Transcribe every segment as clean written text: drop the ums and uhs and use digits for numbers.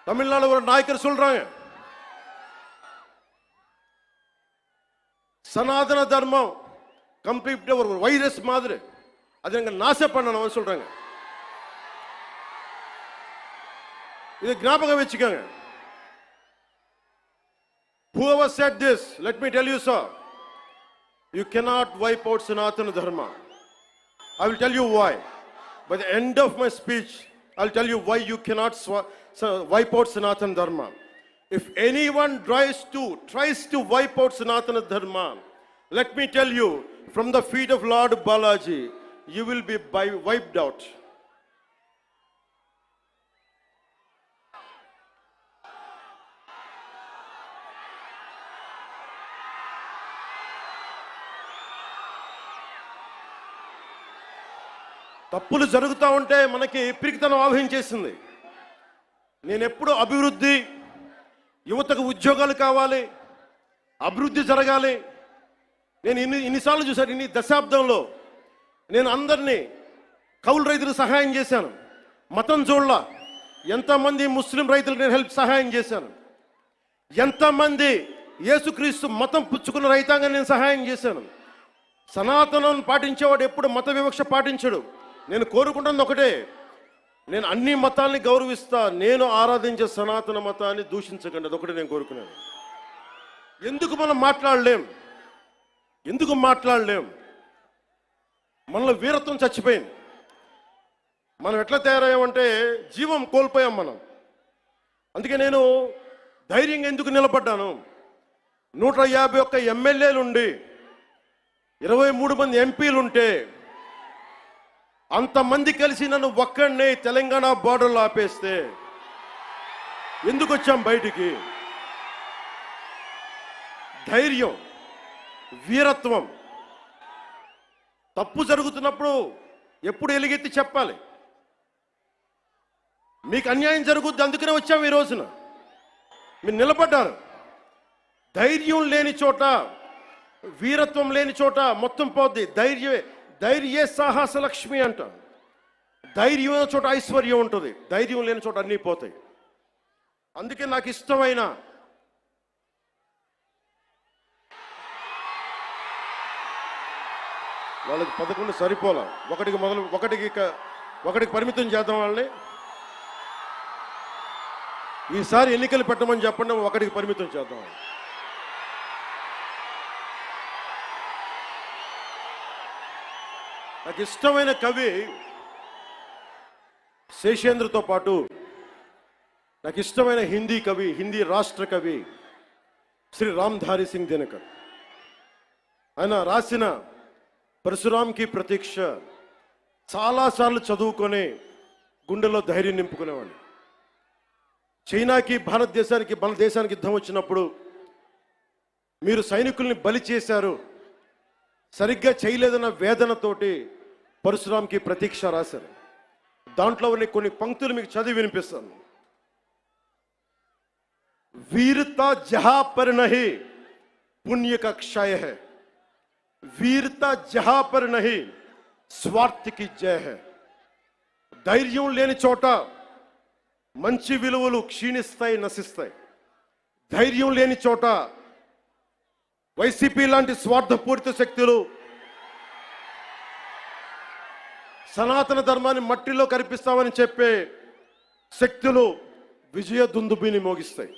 தமிழ்நாடு ஒரு நாயக்கர் சொல்றாங்க, சனாதன தர்மம் கம்ப்ளீட்டா ஒரு வைரஸ் மாதிரி, அதை எங்க நாச பண்ணணும் சொல்றாங்க. இது ஞாபகம் வச்சுக்கோங்க. Whoever said this, let me tell you, sir, you cannot wipe out Sanatana Dharma. I will tell you why. By the end of my speech, I'll tell you why you cannot wipe out Sanatana Dharma. If anyone tries to wipe out Sanatana Dharma, let me tell you, from the feet of Lord Balaji, you will be wiped out. తప్పులు జరుగుతూ ఉంటే మనకి పిరికితనం ఆవహించేసింది. నేను ఎప్పుడు అభివృద్ధి, యువతకు ఉద్యోగాలు కావాలి, అభివృద్ధి జరగాలి. నేను ఇన్నిసార్లు చూశాను. ఇన్ని దశాబ్దంలో నేను అందరినీ కౌలు రైతులకు సహాయం చేశాను, మతం చూడలా. ఎంతమంది ముస్లిం రైతులకు నేను సహాయం చేశాను, ఎంతమంది యేసుక్రీస్తు మతం పుచ్చుకున్న రైతాంగాన్ని నేను సహాయం చేశాను. సనాతనం పాటించేవాడు ఎప్పుడు మత వివక్ష పాటించడు. నేను కోరుకుంటున్నది ఒకటే, నేను అన్ని మతాల్ని గౌరవిస్తా, నేను ఆరాధించే సనాతన మతాన్ని దూషించకండి, అదొకటి నేను కోరుకున్నాను. ఎందుకు మనం మాట్లాడలేం? మనలో వీరత్వం చచ్చిపోయింది. మనం ఎట్లా తయారయ్యామంటే జీవం కోల్పోయాం మనం. అందుకే నేను ధైర్యంగా ఎందుకు నిలబడ్డాను. 151 ఎమ్మెల్యేలుండి 23 మంది ఎంపీలుంటే అంతమంది కలిసి నన్ను ఒక్కడినే తెలంగాణ బార్డర్లో ఆపేస్తే ఎందుకు వచ్చాం బయటికి? ధైర్యం, వీరత్వం. తప్పు జరుగుతున్నప్పుడు ఎప్పుడు ఎలుగెత్తి చెప్పాలి. మీకు అన్యాయం జరుగుద్ది, అందుకనే వచ్చాము ఈ రోజున. మీరు నిలబడ్డారు. ధైర్యం లేని చోట, వీరత్వం లేని చోట మొత్తం పోద్ది. ధైర్యే సాహస లక్ష్మి అంట. ధైర్యం లేని చోట ఐశ్వర్యం ఉంటుంది, ధైర్యం లేని చోట అన్నీ పోతాయి. అందుకే నాకు ఇష్టమైన వాళ్ళకి 11 సరిపోలా, ఒకటికి పరిమితం చేద్దాం వాళ్ళని. ఈసారి ఎన్నికలు పెట్టమని చెప్పండి, ఒకటికి పరిమితం చేద్దాం. నాకు ఇష్టమైన కవి శేషేంద్రతో పాటు నాకు ఇష్టమైన హిందీ కవి, హిందీ రాష్ట్ర కవి శ్రీ రామ్ధారి సింగ్ దినకర్. ఆయన రాసిన పరశురాంకి ప్రతీక్ష చాలాసార్లు చదువుకొని గుండెలో ధైర్యం నింపుకునేవాడిని. చైనాకి మన దేశానికి యుద్ధం వచ్చినప్పుడు మీరు సైనికుల్ని బలి చేశారు, సరిగ్గా చేయలేదన్న వేదనతోటి పరశురాంకి ప్రతీక్ష రాశారు. దాంట్లో కొన్ని పంక్తులు మీకు చదివి వినిపిస్తాను. वीरता जहां पर नहीं पुण्य का क्षय है, वीरता जहां पर नहीं स्वार्थ की जय है. ధైర్యం లేని చోట మంచి విలువలు క్షీణిస్తాయి, నశిస్తాయి. ధైర్యం లేని చోట వైసీపీ లాంటి స్వార్థపూరిత శక్తులు సనాతన ధర్మాన్ని మట్టిలో కరిపిస్తామని చెప్పే శక్తులు విజయ దుందుబిని మోగిస్తాయి.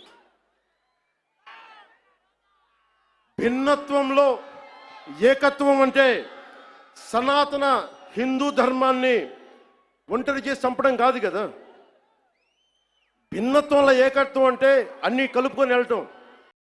భిన్నత్వంలో ఏకత్వం అంటే సనాతన హిందూ ధర్మాన్ని ఒంటరి చేసి చంపడం కాదు కదా. భిన్నత్వంలో ఏకత్వం అంటే అన్ని కలుపుకొని వెళ్ళటం.